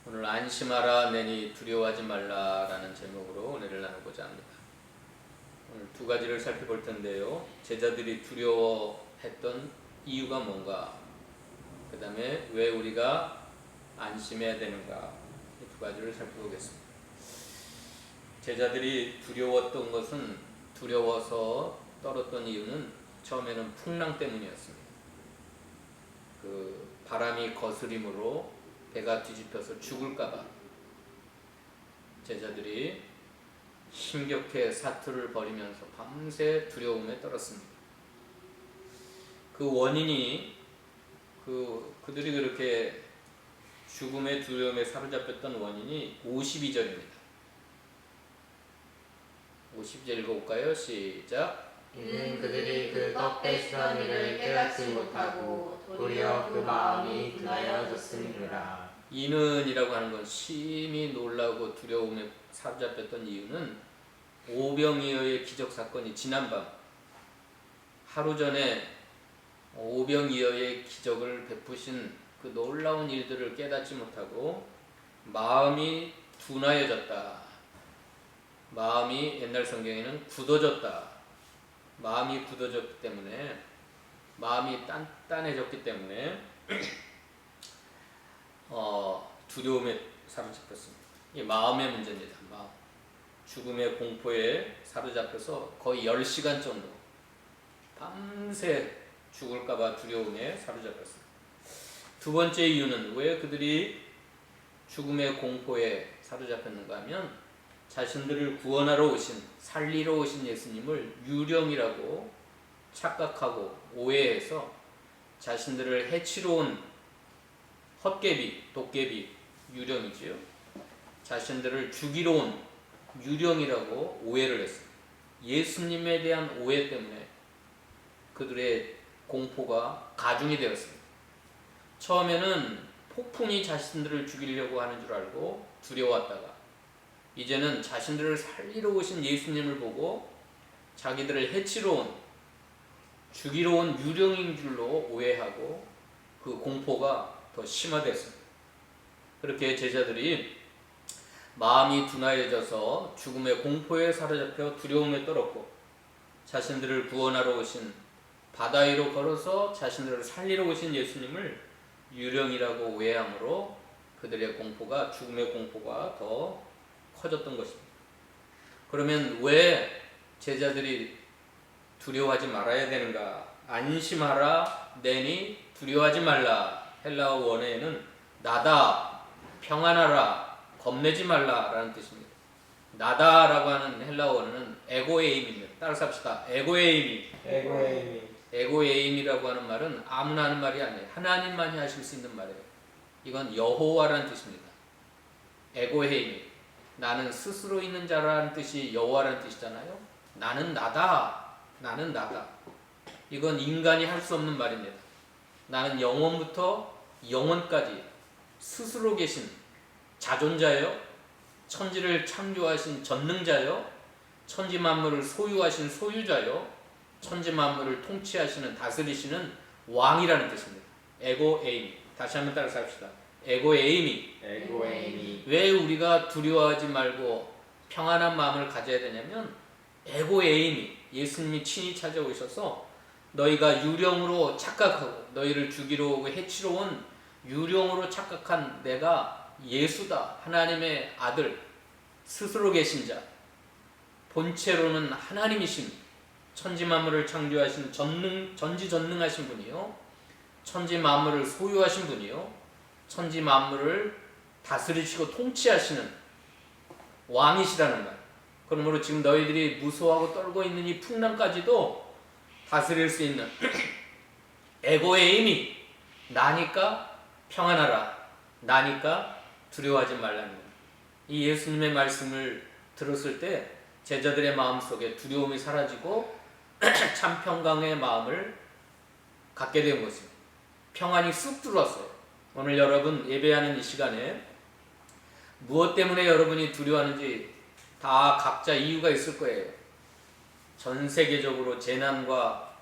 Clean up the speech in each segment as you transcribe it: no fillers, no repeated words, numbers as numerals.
오늘 안심하라 내니 두려워하지 말라라는 제목으로 은혜를 나누고자 합니다. 오늘 두 가지를 살펴볼 텐데요. 제자들이 두려워했던 이유가 뭔가, 그 다음에 왜 우리가 안심해야 되는가, 이 두 가지를 살펴보겠습니다. 제자들이 두려웠던 것은, 두려워서 떨었던 이유는 처음에는 풍랑 때문이었습니다. 그 바람이 거스림으로 배가 뒤집혀서 죽을까봐 제자들이 힘겹게 사투를 벌이면서 밤새 두려움에 떨었습니다. 그 원인이 그들이 그렇게 죽음의 두려움에 사로잡혔던 원인이 52절입니다. 50절 읽어볼까요? 시작. 이는 그들이 그 떡배시던 일을 깨닫지 못하고 도리어 그 마음이 둔하여졌음이니라. 이는이라고 하는 건 심히 놀라고 두려움에 사로잡혔던 이유는 오병이어의 기적사건이 지난밤 하루 전에 오병이어의 기적을 베푸신 그 놀라운 일들을 깨닫지 못하고 마음이 둔하여졌다. 마음이 옛날 성경에는 굳어졌다. 마음이 굳어졌기 때문에, 마음이 단단해졌기 때문에 두려움에 사로잡혔습니다. 이 마음의 문제입니다. 마음. 죽음의 공포에 사로잡혀서 거의 10시간 정도 밤새 죽을까봐 두려움에 사로잡혔습니다. 두 번째 이유는 왜 그들이 죽음의 공포에 사로잡혔는가 하면 자신들을 구원하러 오신, 살리러 오신 예수님을 유령이라고 착각하고 오해해서 자신들을 해치러 온 헛개비, 도깨비, 유령이지요. 자신들을 죽이러 온 유령이라고 오해를 했어요. 예수님에 대한 오해 때문에 그들의 공포가 가중이 되었습니다. 처음에는 폭풍이 자신들을 죽이려고 하는 줄 알고 두려웠다가 이제는 자신들을 살리러 오신 예수님을 보고 자기들을 해치러 온, 죽이러 온 유령인 줄로 오해하고 그 공포가 더 심화됐습니다. 그렇게 제자들이 마음이 둔하여져서 죽음의 공포에 사로잡혀 두려움에 떨었고 자신들을 구원하러 오신, 바다 위로 걸어서 자신들을 살리러 오신 예수님을 유령이라고 오해함으로 그들의 공포가, 죽음의 공포가 더 커졌던 것입니다. 그러면 왜 제자들이 두려워하지 말아야 되는가? 안심하라 내니 두려워하지 말라. 헬라어 원어에는 나다, 평안하라, 겁내지 말라라는 뜻입니다. 나다라고 하는 헬라어 원어는 에고에임입니다. 따라서 합시다. 에고에임이라고 하는 말은 아무나 하는 말이 아니에요. 하나님만이 하실 수 있는 말이에요. 이건 여호와라는 뜻입니다. 에고에임, 나는 스스로 있는 자라는 뜻이 여호와라는 뜻이잖아요. 나는 나다. 나는 나다. 이건 인간이 할 수 없는 말입니다. 나는 영원부터 영원까지 스스로 계신 자존자요, 천지를 창조하신 전능자요, 천지 만물을 소유하신 소유자요, 천지 만물을 통치하시는, 다스리시는 왕이라는 뜻입니다. 에고에임. 다시 한번 따라서 합시다. 에고에임이 왜 우리가 두려워하지 말고 평안한 마음을 가져야 되냐면 에고에임이, 예수님이 친히 찾아오셔서 너희가 유령으로 착각하고 너희를 죽이러 오고 해치러 온 유령으로 착각한 내가 예수다, 하나님의 아들, 스스로 계신 자, 본체로는 하나님이신, 천지 만물을 창조하신 전지전능하신 분이요, 천지 만물을 소유하신 분이요, 천지 만물을 다스리시고 통치하시는 왕이시라는 말. 그러므로 지금 너희들이 무서워하고 떨고 있는 이 풍랑까지도 다스릴 수 있는 에고의 힘이 나니까 평안하라, 나니까 두려워하지 말라는 거예요. 이 예수님의 말씀을 들었을 때 제자들의 마음속에 두려움이 사라지고 참 평강의 마음을 갖게 된 것입니다. 평안이 쑥 들어왔어요. 오늘 여러분 예배하는 이 시간에 무엇 때문에 여러분이 두려워하는지 다 각자 이유가 있을 거예요. 전 세계적으로 재난과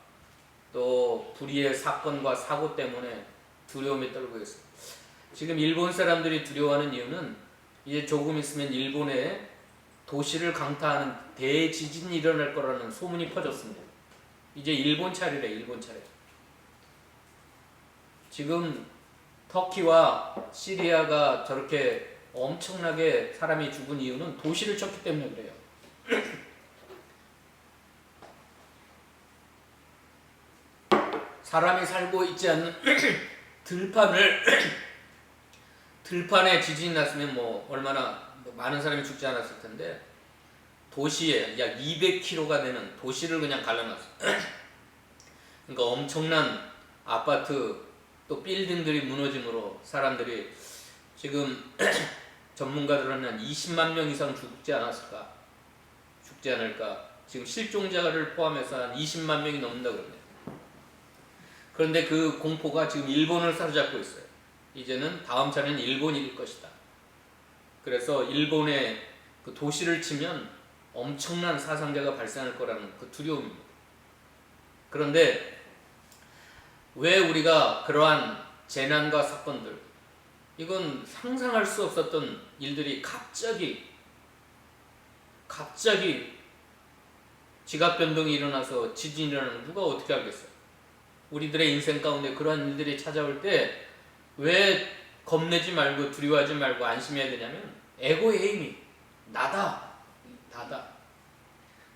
또 불의의 사건과 사고 때문에 두려움에 떨고 있습니다. 지금 일본 사람들이 두려워하는 이유는 이제 조금 있으면 일본에 도시를 강타하는 대지진이 일어날 거라는 소문이 퍼졌습니다. 이제 일본 차례래, 일본 차례. 지금 터키와 시리아가 저렇게 엄청나게 사람이 죽은 이유는 도시를 쳤기 때문에 그래요. 사람이 살고 있지 않는 들판에 지진이 났으면 뭐 얼마나 많은 사람이 죽지 않았을 텐데 도시에 약 200km가 되는 도시를 그냥 갈라놨어. 그러니까 엄청난 아파트 또 빌딩들이 무너짐으로 사람들이 지금 전문가들은 한 20만 명 이상 죽지 않았을까? 죽지 않을까? 지금 실종자를 포함해서 한 20만 명이 넘는다고 그럽니다. 그런데 그 공포가 지금 일본을 사로잡고 있어요. 이제는 다음 차례는 일본이 될 것이다. 그래서 일본의 그 도시를 치면 엄청난 사상자가 발생할 거라는 그 두려움입니다. 그런데 왜 우리가 그러한 재난과 사건들, 이건 상상할 수 없었던 일들이 갑자기 지각 변동이 일어나서 지진이 일어나는 누가 어떻게 알겠어요? 우리들의 인생 가운데 그러한 일들이 찾아올 때 왜 겁내지 말고 두려워하지 말고 안심해야 되냐면 에고의 힘이 나다.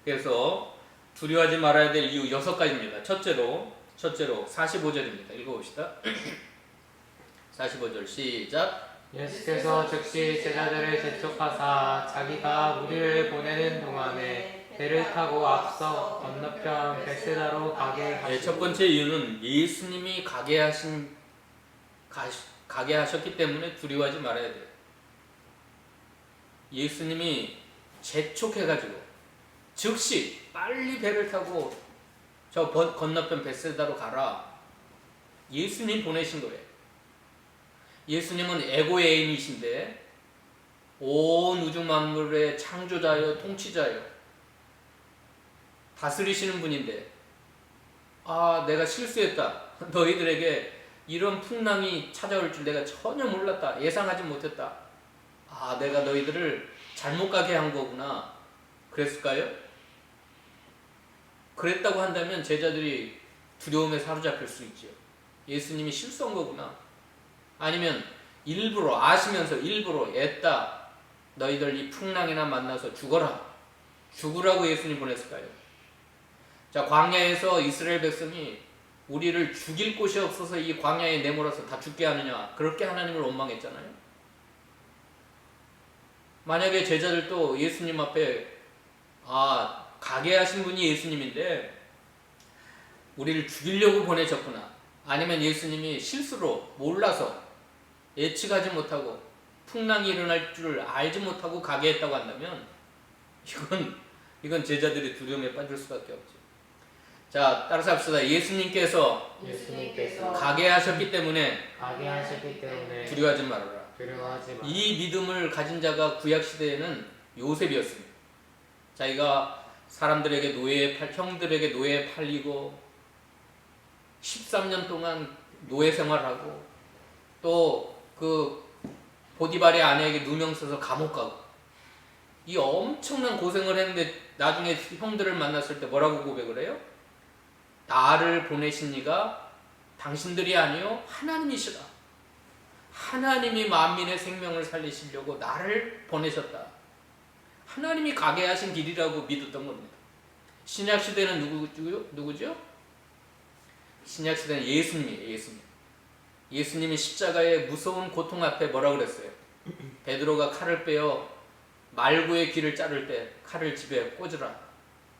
그래서 두려워하지 말아야 될 이유 6가지입니다. 첫째로 45절입니다. 읽어봅시다. 45절 시작. 예수께서 즉시 제자들을 재촉하사 자기가 우리를 보내는 동안에 배를 타고 앞서 건너편 벳세다로 가게 하시고. 네, 첫 번째 이유는 예수님이 가게 하셨기 때문에 두려워하지 말아야 돼요. 예수님이 재촉해가지고 즉시 빨리 배를 타고 저 건너편 벳세다로 가라. 예수님 보내신 거예요. 예수님은 에고의 힘이신데 온 우주 만물의 창조자요 통치자요 다스리시는 분인데 내가 실수했다. 너희들에게 이런 풍랑이 찾아올 줄 내가 전혀 몰랐다. 예상하지 못했다. 내가 너희들을 잘못 가게 한 거구나. 그랬을까요? 그랬다고 한다면 제자들이 두려움에 사로잡힐 수 있죠. 예수님이 실수한 거구나. 아니면 일부러 아시면서 일부러 애따 너희들 이 풍랑이나 만나서 죽으라고 예수님 보냈을까요? 자, 광야에서 이스라엘 백성이 우리를 죽일 곳이 없어서 이 광야에 내몰아서 다 죽게 하느냐, 그렇게 하나님을 원망했잖아요. 만약에 제자들도 예수님 앞에 가게 하신 분이 예수님인데 우리를 죽이려고 보내셨구나, 아니면 예수님이 실수로 몰라서 예측하지 못하고 풍랑이 일어날 줄 알지 못하고 가게 했다고 한다면 이건 제자들이 두려움에 빠질 수밖에 없죠. 자, 따라서 합시다. 예수님께서 가게 하셨기 때문에 두려워하지 말아라. 이 믿음을 가진 자가 구약시대에는 요셉이었습니다. 자기가 사람들에게 형들에게 노예에 팔리고 13년 동안 노예 생활하고 또 그 보디발의 아내에게 누명 써서 감옥 가고 이 엄청난 고생을 했는데 나중에 형들을 만났을 때 뭐라고 고백을 해요? 나를 보내신 이가 당신들이 아니요 하나님이시라. 하나님이 만민의 생명을 살리시려고 나를 보내셨다. 하나님이 가게 하신 길이라고 믿었던 겁니다. 신약시대는 누구죠? 신약시대는 예수님이에요. 예수님이 십자가의 무서운 고통 앞에 뭐라고 그랬어요? 베드로가 칼을 빼어 말구의 귀를 자를 때 칼을 집에 꽂으라.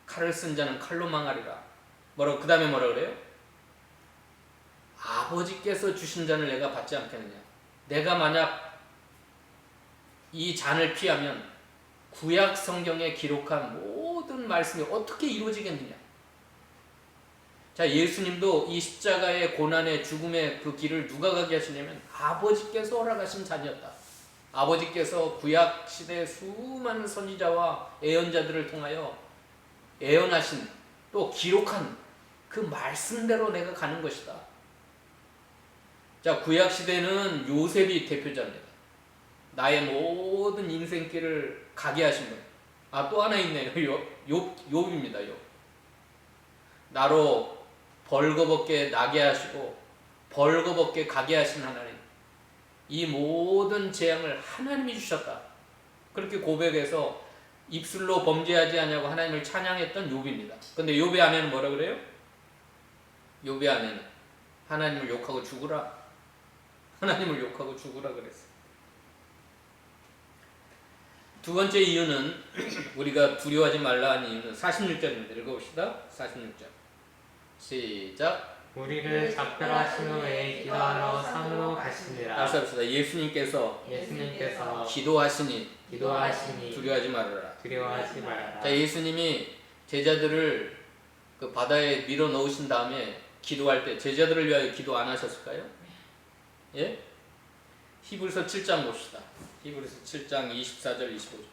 칼을 쓴 자는 칼로 망하리라. 그 다음에 뭐라 그래요? 아버지께서 주신 잔을 내가 받지 않겠느냐. 내가 만약 이 잔을 피하면 구약 성경에 기록한 모든 말씀이 어떻게 이루어지겠느냐. 자, 예수님도 이 십자가의 고난의 죽음의 그 길을 누가 가게 하시냐면 아버지께서 허락하신 잔이었다. 아버지께서 구약 시대의 수많은 선지자와 예언자들을 통하여 예언하신 또 기록한 그 말씀대로 내가 가는 것이다. 자, 구약 시대는 요셉이 대표자입니다. 나의 모든 인생길을 가게 하신 분. 아, 또 하나 있네요. 욥입니다. 욥. 나로 벌거벗게 나게 하시고 벌거벗게 가게 하신 하나님. 이 모든 재앙을 하나님이 주셨다. 그렇게 고백해서 입술로 범죄하지 않냐고 하나님을 찬양했던 욥입니다. 근데 욥의 아내는 뭐라 그래요? 욥의 아내는 하나님을 욕하고 죽으라. 하나님을 욕하고 죽으라 그랬어요. 두 번째 이유는 우리가 두려워하지 말라 하는 이유는 46절입니다. 읽어봅시다. 46절. 시작. 우리를 작별하신 후에 기도하러 산으로 가시니라. 다시 합시다. 예수님께서 기도하시니 두려워하지 말아라. 두려워하지 말아라. 자, 예수님이 제자들을 그 바다에 밀어 넣으신 다음에 기도할 때 제자들을 위하여 기도 안 하셨을까요? 예? 히브리서 7장 봅시다. 히브리서 7장 24절 25절.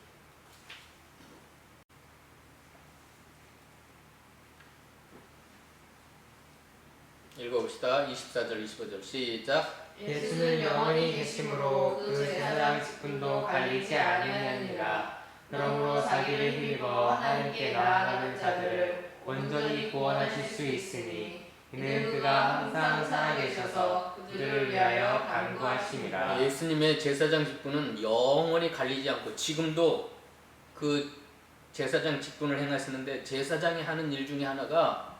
읽어봅시다. 24절 25절 시작. 예수는 영원히 계심으로 그 제사장 직분도 갈리지 아니하니라. 그러므로 자기를 힘입어 하나님께 나아가는 자들을 온전히 구원하실 수 있으니 이는 그가 항상 살아계셔서 그들을 위하여 간구하심이라. 예수님의 제사장 직분은 영원히 갈리지 않고 지금도 그 제사장 직분을 행하시는데 제사장이 하는 일 중에 하나가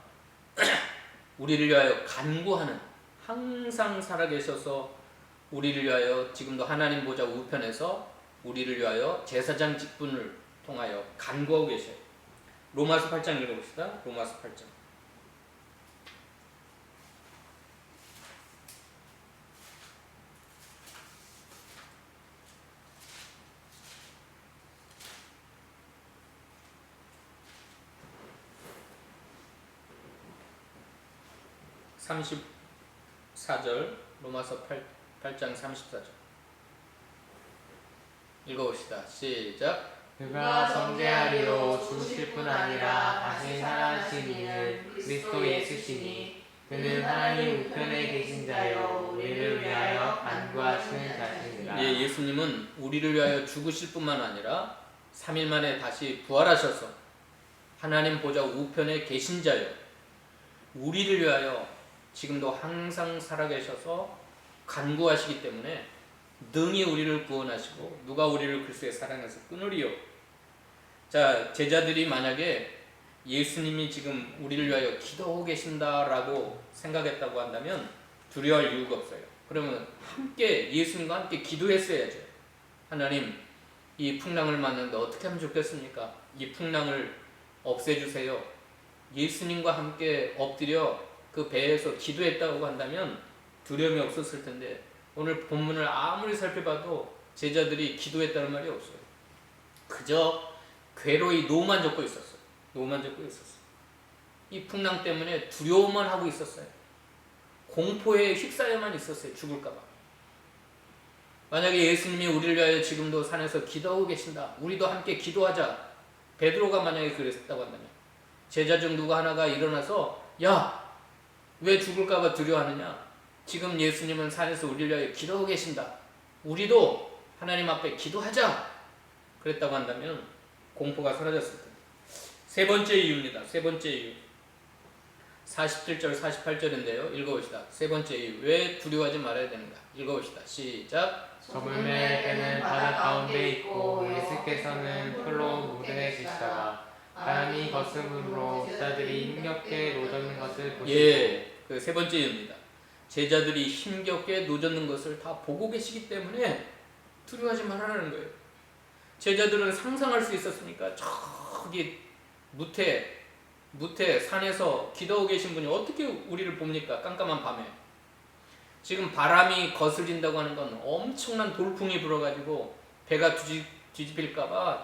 우리를 위하여 간구하는, 항상 살아계셔서 우리를 위하여 지금도 하나님 보좌 우편에서 우리를 위하여 제사장 직분을 통하여 간구하고 계셔요. 로마서 8장 읽어봅시다. 로마서 8장. 로마서 8장 34절 읽어봅시다. 시작. 그가 정죄하리로 죽으실 뿐 아니라 다시 살아나신 이는 그리스도 예수시니 그는 하나님 우편에 계신 자여 우리를 위하여 간구하시는 자시니라. 예, 예수님은 우리를 위하여 죽으실 뿐만 아니라 3일 만에 다시 부활하셔서 하나님 보좌 우편에 계신 자여 우리를 위하여 지금도 항상 살아계셔서 간구하시기 때문에 능히 우리를 구원하시고 누가 우리를 그리스도의 사랑에서 끊으리요. 자, 제자들이 만약에 예수님이 지금 우리를 위하여 기도하고 계신다라고 생각했다고 한다면 두려워할 이유가 없어요. 그러면 함께 예수님과 함께 기도했어야죠. 하나님, 이 풍랑을 맞는데 어떻게 하면 좋겠습니까? 이 풍랑을 없애주세요. 예수님과 함께 엎드려 그 배에서 기도했다고 한다면 두려움이 없었을 텐데 오늘 본문을 아무리 살펴봐도 제자들이 기도했다는 말이 없어요. 그저 괴로이 노만 젓고 있었어요. 이 풍랑 때문에 두려움만 하고 있었어요. 공포에 휩싸여만 있었어요. 죽을까봐. 만약에 예수님이 우리를 위하여 지금도 산에서 기도하고 계신다. 우리도 함께 기도하자. 베드로가 만약에 그랬다고 한다면 제자 중 누구 하나가 일어나서 야, 왜 죽을까봐 두려워하느냐? 지금 예수님은 산에서 우리를 위하여 기도하고 계신다. 우리도 하나님 앞에 기도하자. 그랬다고 한다면 공포가 사라졌을 텐데. 세 번째 이유입니다. 세 번째 이유. 47절 48절인데요. 읽어봅시다. 세 번째 이유. 왜 두려워하지 말아야 되는가? 읽어봅시다. 시작. 저물매 배는 바다 가운데 있고 예수께서는 풀로 무대에 계시다가 바람이 거스름으로 제자들이 힘겹게 노젓는 것을 보시고. 예, 그 세 번째 이유입니다. 제자들이 힘겹게 노젓는 것을 다 보고 계시기 때문에 두려워하지 말라는 거예요. 제자들은 상상할 수 있었으니까 저기 무태 산에서 기도하고 계신 분이 어떻게 우리를 봅니까? 깜깜한 밤에. 지금 바람이 거슬린다고 하는 건 엄청난 돌풍이 불어가지고 배가 뒤집힐까봐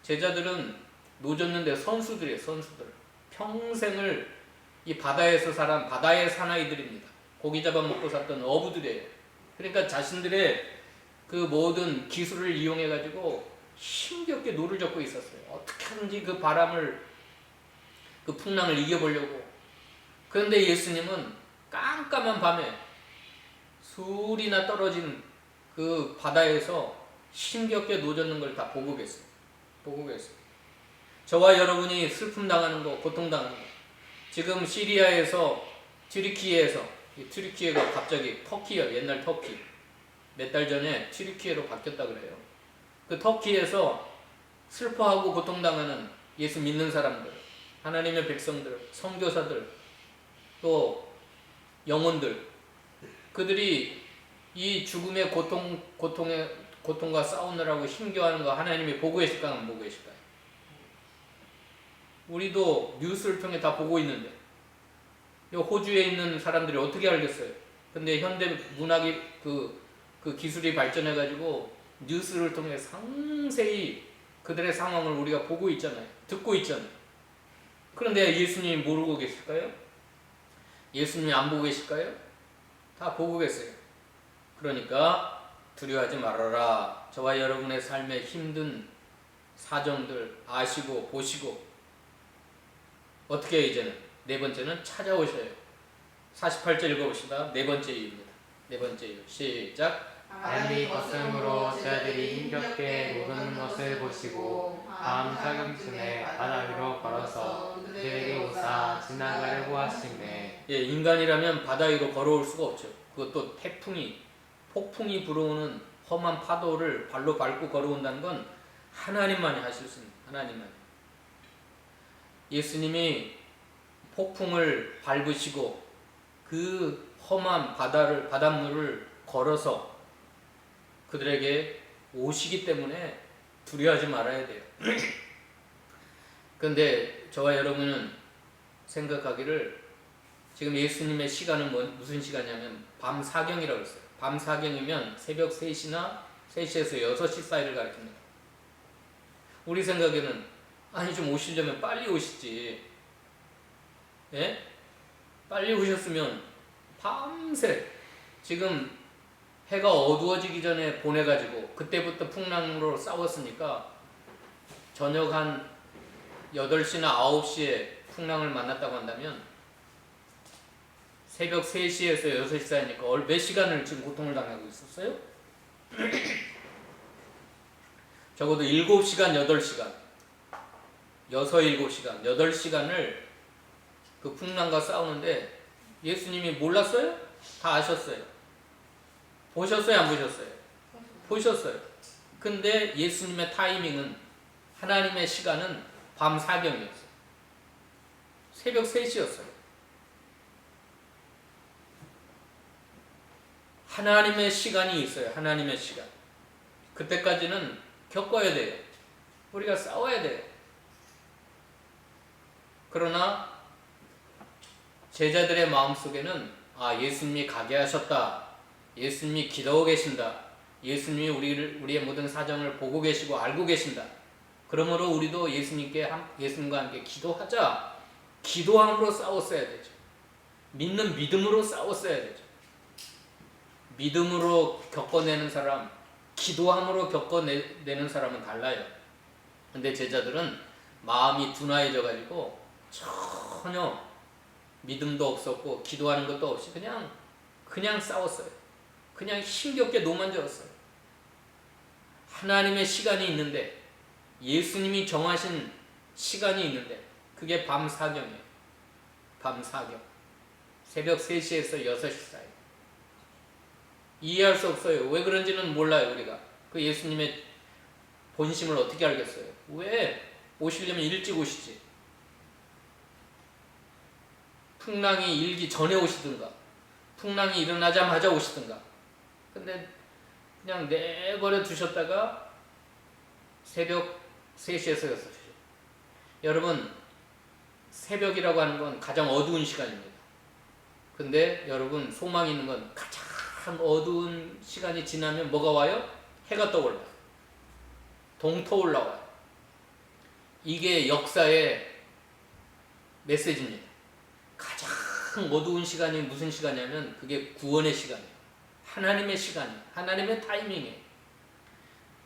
제자들은 노젓는데 선수들이에요. 선수들. 평생을 이 바다에서 살아 바다의 사나이들입니다. 고기 잡아먹고 샀던 어부들이에요. 그러니까 자신들의 그 모든 기술을 이용해가지고 힘겹게 노를 젓고 있었어요. 어떻게 하든지 그 바람을, 그 풍랑을 이겨보려고. 그런데 예수님은 깜깜한 밤에 둘이나 떨어진 그 바다에서 힘겹게 노젓는 걸 다 보고 계세요. 보고 계세요. 저와 여러분이 슬픔 당하는 거, 고통 당하는 거. 지금 시리아에서 튀르키예에서, 이 튀르키예가 갑자기 터키야, 옛날 터키. 몇 달 전에 튀르키예로 바뀌었다 그래요. 그 터키에서 슬퍼하고 고통당하는 예수 믿는 사람들, 하나님의 백성들, 선교사들, 또 영혼들, 그들이 이 죽음의 고통과 싸우느라고 힘겨워하는 거 하나님이 보고 계실까요? 안 보고 계실까요? 우리도 뉴스를 통해 다 보고 있는데, 이 호주에 있는 사람들이 어떻게 알겠어요? 근데 현대 문학이 그 기술이 발전해가지고 뉴스를 통해 상세히 그들의 상황을 우리가 보고 있잖아요. 듣고 있잖아요. 그런데 예수님이 모르고 계실까요? 예수님이 안 보고 계실까요? 다 보고 계세요. 그러니까 두려워하지 말아라. 저와 여러분의 삶의 힘든 사정들 아시고 보시고, 어떻게 해요? 이제는 네 번째는 찾아오셔요. 48절 읽어봅시다. 네 번째 이유입니다. 네 번째 이유 시작. 달리 걷음으로 저희들이 힘겹게 노는 것을 보시고 밤 사경쯤에 바다 위로 걸어서 그들에게 오사 지나가려고 하시매. 예, 인간이라면 바다 위로 걸어올 수가 없죠. 그것도 폭풍이 불어오는 험한 파도를 발로 밟고 걸어온다는 건 하나님만이 하실 수 있는, 하나님만이. 예수님이 폭풍을 밟으시고 그 험한 바닷물을 걸어서 그들에게 오시기 때문에 두려워하지 말아야 돼요. 그런데 저와 여러분은 생각하기를, 지금 예수님의 시간은 무슨 시간이냐면 밤 사경이라고 했어요. 밤 사경이면 새벽 3시나 3시에서 6시 사이를 가리킵니다. 우리 생각에는 아니 좀 오시려면 빨리 오시지. 예? 빨리 오셨으면 밤새 지금 해가 어두워지기 전에 보내가지고 그때부터 풍랑으로 싸웠으니까 저녁 한 8시나 9시에 풍랑을 만났다고 한다면 새벽 3시에서 6시 사이니까 몇 시간을 지금 고통을 당하고 있었어요? 적어도 7시간, 8시간 7시간, 8시간을 그 풍랑과 싸우는데 예수님이 몰랐어요? 다 아셨어요. 보셨어요? 안 보셨어요? 보셨어요. 근데 예수님의 타이밍은, 하나님의 시간은 밤 사경이었어요. 새벽 3시였어요. 하나님의 시간이 있어요. 하나님의 시간. 그때까지는 겪어야 돼요. 우리가 싸워야 돼요. 그러나 제자들의 마음속에는 예수님이 가게 하셨다. 예수님이 기도하고 계신다. 예수님이 우리의 모든 사정을 보고 계시고 알고 계신다. 그러므로 우리도 예수님과 함께 기도하자. 기도함으로 싸웠어야 되죠. 믿는 믿음으로 싸웠어야 되죠. 믿음으로 겪어내는 사람, 기도함으로 겪어내는 사람은 달라요. 근데 제자들은 마음이 둔화해져 가지고 전혀 믿음도 없었고 기도하는 것도 없이 그냥 싸웠어요. 그냥 힘겹게 노만졌어요. 하나님의 시간이 있는데, 예수님이 정하신 시간이 있는데, 그게 밤 사경이에요. 밤 사경. 새벽 3시에서 6시 사이. 이해할 수 없어요. 왜 그런지는 몰라요. 우리가 그 예수님의 본심을 어떻게 알겠어요? 왜 오시려면 일찍 오시지? 풍랑이 일기 전에 오시든가, 풍랑이 일어나자마자 오시든가. 근데 그냥 내버려 두셨다가 새벽 3시에서 6시. 여러분, 새벽이라고 하는 건 가장 어두운 시간입니다. 근데 여러분, 소망이 있는 건 가장 어두운 시간이 지나면 뭐가 와요? 해가 떠올라요. 동터 올라와요. 이게 역사의 메시지입니다. 가장 어두운 시간이 무슨 시간이냐면 그게 구원의 시간이에요. 하나님의 시간이에요. 하나님의 타이밍이에요.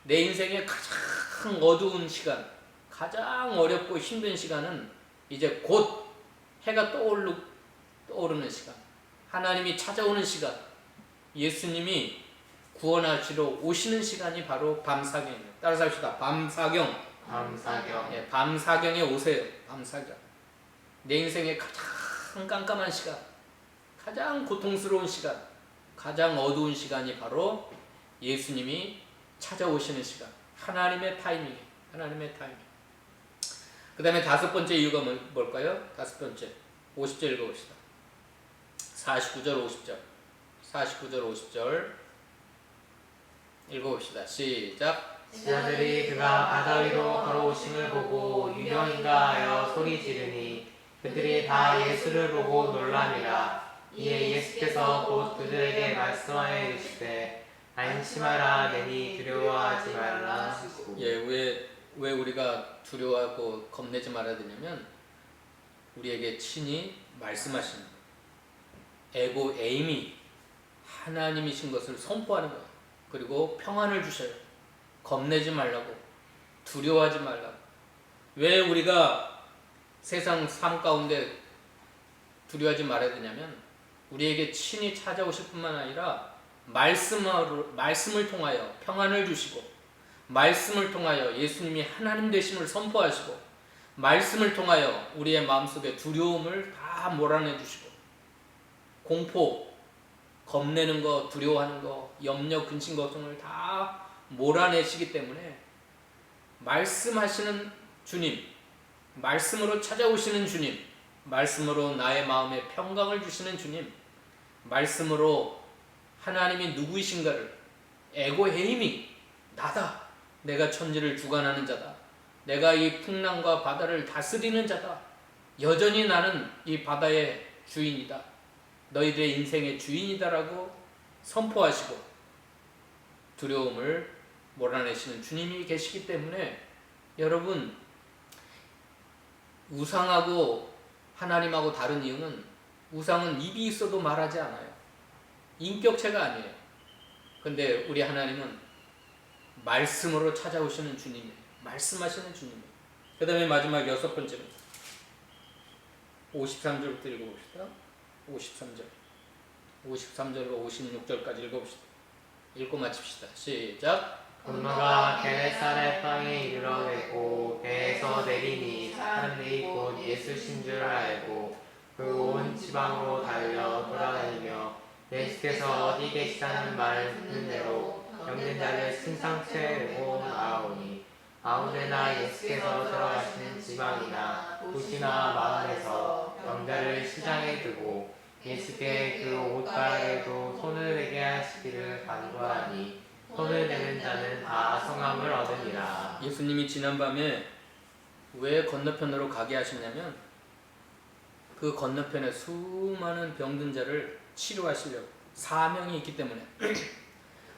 내 인생의 가장 어두운 시간, 가장 어렵고 힘든 시간은 이제 곧 해가 떠오르는 시간, 하나님이 찾아오는 시간, 예수님이 구원하시러 오시는 시간이 바로 밤사경입니다. 따라서 합시다. 밤사경. 밤사경. 예, 밤사경에 오세요. 밤사경. 내 인생의 가장 깜깜한 시간, 가장 고통스러운 시간, 가장 어두운 시간이 바로 예수님이 찾아오시는 시간. 하나님의 타이밍. 하나님의 타이밍. 그 다음에 다섯 번째 이유가 뭘까요? 다섯 번째. 50절 읽어봅시다. 49절 50절. 49절 50절 읽어봅시다. 시작. 제자들이 그가 바다 위로 걸어오심을 보고 유령인가 하여 소리 지르니 그들이 다 예수를 보고 놀라니라. 이에 예수께서 곧 그들에게 말씀하여 이르시되 안심하라. 내니 두려워하지 말라 하시고. 예, 왜 우리가 두려워하고 겁내지 말아야 되냐면 우리에게 친히 말씀하시는 에고 에임이 하나님이신 것을 선포하는 거예요. 그리고 평안을 주셔요. 겁내지 말라고, 두려워하지 말라고. 왜 우리가 세상 삶 가운데 두려워하지 말아야 되냐면 우리에게 친히 찾아오실 뿐만 아니라 말씀을 통하여 평안을 주시고, 말씀을 통하여 예수님이 하나님 되심을 선포하시고, 말씀을 통하여 우리의 마음속에 두려움을 다 몰아내 주시고, 공포, 겁내는 거, 두려워하는 거, 염려, 근심, 걱정을 다 몰아내시기 때문에 말씀하시는 주님, 말씀으로 찾아오시는 주님, 말씀으로 나의 마음에 평강을 주시는 주님, 말씀으로 하나님이 누구이신가를, 에고헤임이 나다, 내가 천지를 주관하는 자다, 내가 이 풍랑과 바다를 다스리는 자다, 여전히 나는 이 바다의 주인이다, 너희들의 인생의 주인이다라고 선포하시고 두려움을 몰아내시는 주님이 계시기 때문에 여러분, 우상하고 하나님하고 다른 이유는 우상은 입이 있어도 말하지 않아요. 인격체가 아니에요. 근데 우리 하나님은 말씀으로 찾아오시는 주님이에요. 말씀하시는 주님이에요. 그 다음에 마지막 여섯 번째로 53절부터 읽어봅시다. 53절로 56절까지 읽어봅시다. 읽고 마칩시다. 시작. 건너가 게네사렛 땅에 이르러내고 배에서 내리니 사람들이 곧 예수신 줄 알고 그 온 지방으로 달려 돌아다니며 예수께서 어디 계시다는 말을 듣는 대로 병든 자를 심상치에 내고 나아오니 아무데나 예수께서 들어가시는 지방이나 도시나 마을에서 병자를 시장에 두고 예수께 그 옷가락에도 손을 대게 하시기를 간구하니 손을 대는 자는 다 성함을 얻으니라. 예수님이 지난밤에 왜 건너편으로 가게 하셨냐면 그 건너편에 수많은 병든 자를 치료하시려고, 사명이 있기 때문에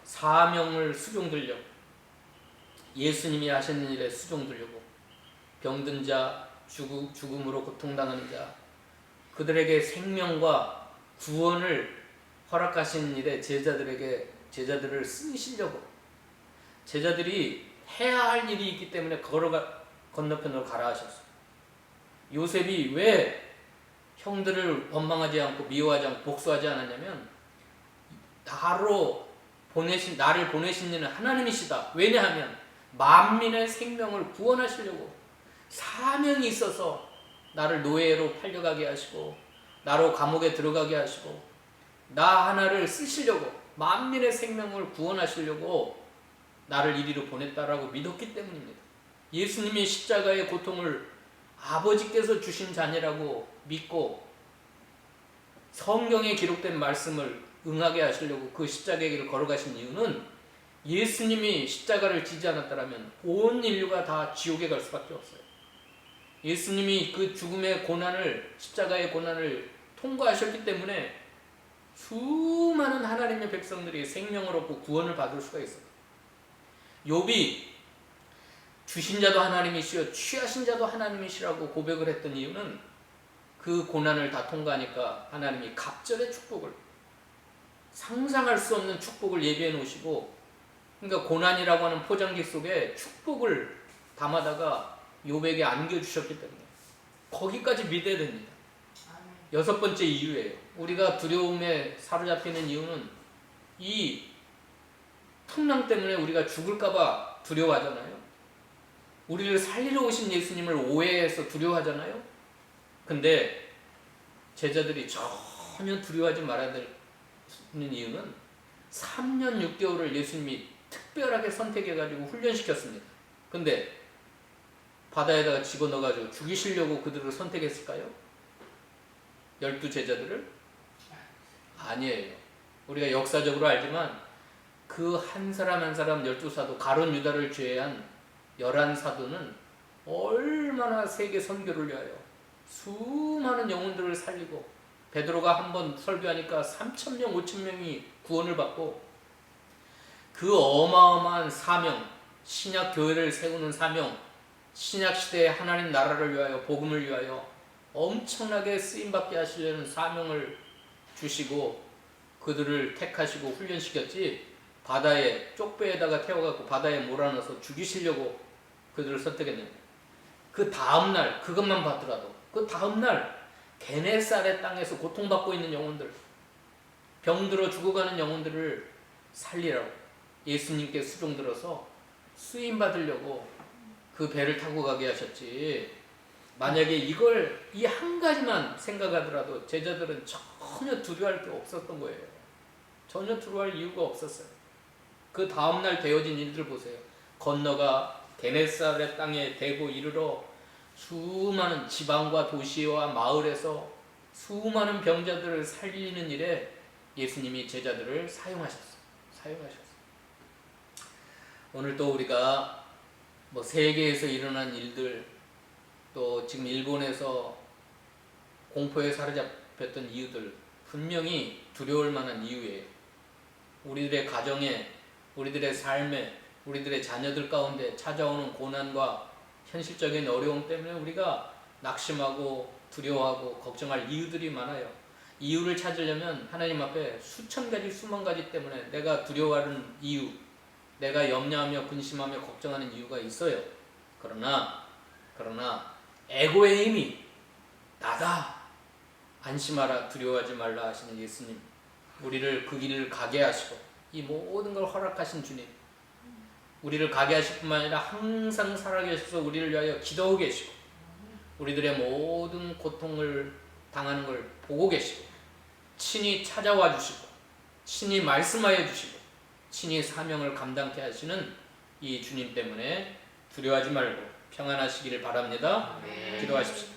사명을 수종들려고, 예수님이 하시는 일에 수종들려고, 병든 자, 죽음으로 고통당하는 자, 그들에게 생명과 구원을 허락하신 일에 제자들을 쓰시려고, 제자들이 해야 할 일이 있기 때문에 건너편으로 가라 하셨어요. 요셉이 왜 형들을 원망하지 않고 미워하지 않고 복수하지 않았냐면 나를 보내신 이는 하나님이시다. 왜냐하면 만민의 생명을 구원하시려고 사명이 있어서 나를 노예로 팔려가게 하시고 나로 감옥에 들어가게 하시고 나 하나를 쓰시려고, 만민의 생명을 구원하시려고 나를 이리로 보냈다라고 믿었기 때문입니다. 예수님이 십자가의 고통을 아버지께서 주신 자녀라고 믿고 성경에 기록된 말씀을 응하게 하시려고 그 십자가의 길을 걸어가신 이유는 예수님이 십자가를 지지 않았다면 온 인류가 다 지옥에 갈 수밖에 없어요. 예수님이 그 죽음의 고난을, 십자가의 고난을 통과하셨기 때문에 수많은 하나님의 백성들이 생명을 얻고 구원을 받을 수가 있어요. 욥이 주신 자도 하나님이시여 취하신 자도 하나님이시라고 고백을 했던 이유는 그 고난을 다 통과하니까 하나님이 갑절의 축복을, 상상할 수 없는 축복을 예비해 놓으시고, 그러니까 고난이라고 하는 포장지 속에 축복을 담아다가 욥에게 안겨주셨기 때문에 거기까지 믿어야 됩니다. 여섯 번째 이유예요. 우리가 두려움에 사로잡히는 이유는 이 풍랑 때문에 우리가 죽을까봐 두려워하잖아요. 우리를 살리러 오신 예수님을 오해해서 두려워하잖아요. 근데 제자들이 전혀 두려워하지 말아야 되는 이유는 3년 6개월을 예수님이 특별하게 선택해가지고 훈련시켰습니다. 근데 바다에다가 집어넣어가지고 죽이시려고 그들을 선택했을까요? 12제자들을? 아니에요. 우리가 역사적으로 알지만 그 한 사람 한 사람 12사도 가룟 유다를 제외한 11사도는 얼마나 세계 선교를 위하여 수많은 영혼들을 살리고 베드로가 한번 설교하니까 3,000명 5,000명이 구원을 받고 그 어마어마한 사명, 신약 교회를 세우는 사명, 신약 시대의 하나님 나라를 위하여 복음을 위하여 엄청나게 쓰임받게 하시려는 사명을 주시고 그들을 택하시고 훈련시켰지 바다에 쪽배에다가 태워갖고 바다에 몰아넣어서 죽이시려고 그들을 선택했는데 그 다음날 그것만 봤더라도 그 다음날 게네사렛 땅에서 고통받고 있는 영혼들 병들어 죽어가는 영혼들을 살리라고 예수님께 수종들어서 수임받으려고 그 배를 타고 가게 하셨지. 만약에 이걸 이 한 가지만 생각하더라도 제자들은 전혀 두려워할 게 없었던 거예요. 전혀 두려워할 이유가 없었어요. 그 다음날 되어진 일들 보세요. 건너가 게네사렛 땅에 대고 이르러 수많은 지방과 도시와 마을에서 수많은 병자들을 살리는 일에 예수님이 제자들을 사용하셨어요. 오늘 또 우리가 뭐 세계에서 일어난 일들 또 지금 일본에서 공포에 사로잡혔던 이유들 분명히 두려울 만한 이유예요. 우리들의 가정에 우리들의 삶에 우리들의 자녀들 가운데 찾아오는 고난과 현실적인 어려움 때문에 우리가 낙심하고 두려워하고 걱정할 이유들이 많아요. 이유를 찾으려면 하나님 앞에 수천 가지 수만 가지 때문에 내가 두려워하는 이유 내가 염려하며 근심하며 걱정하는 이유가 있어요. 그러나 에고의 힘이 나다. 안심하라 두려워하지 말라 하시는 예수님 우리를 그 길을 가게 하시고 이 모든 걸 허락하신 주님 우리를 가게 하실 뿐만 아니라 항상 살아계셔서 우리를 위하여 기도하고 계시고 우리들의 모든 고통을 당하는 걸 보고 계시고 친히 찾아와 주시고 친히 말씀하여 주시고 친히 사명을 감당케 하시는 이 주님 때문에 두려워하지 말고 평안하시기를 바랍니다. 기도하십시오.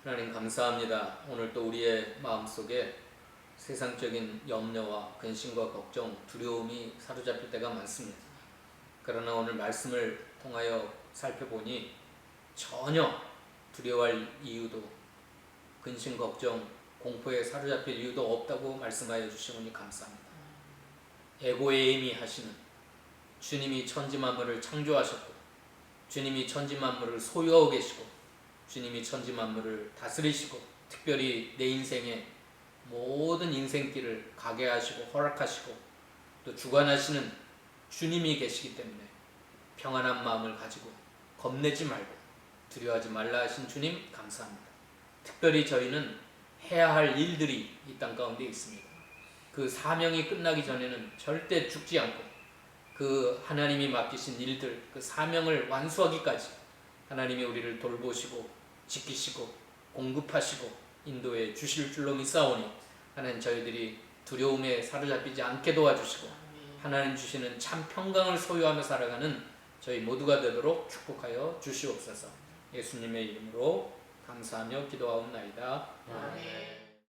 하나님 감사합니다. 오늘 또 우리의 마음속에 세상적인 염려와 근심과 걱정, 두려움이 사로잡힐 때가 많습니다. 그러나 오늘 말씀을 통하여 살펴보니 전혀 두려워할 이유도 근심, 걱정, 공포에 사로잡힐 이유도 없다고 말씀하여 주시오니 감사합니다. 에고의 힘이 하시는 주님이 천지만물을 창조하셨고 주님이 천지만물을 소유하고 계시고 주님이 천지만물을 다스리시고 특별히 내 인생에 모든 인생길을 가게 하시고 허락하시고 또 주관하시는 주님이 계시기 때문에 평안한 마음을 가지고 겁내지 말고 두려워하지 말라 하신 주님 감사합니다. 특별히 저희는 해야 할 일들이 이 땅 가운데 있습니다. 그 사명이 끝나기 전에는 절대 죽지 않고 그 하나님이 맡기신 일들 그 사명을 완수하기까지 하나님이 우리를 돌보시고 지키시고 공급하시고 인도해 주실 줄로 믿사오니 하나님 저희들이 두려움에 사로잡히지 않게 도와주시고 하나님 주시는 참 평강을 소유하며 살아가는 저희 모두가 되도록 축복하여 주시옵소서. 예수님의 이름으로 감사하며 기도하옵나이다. 아멘.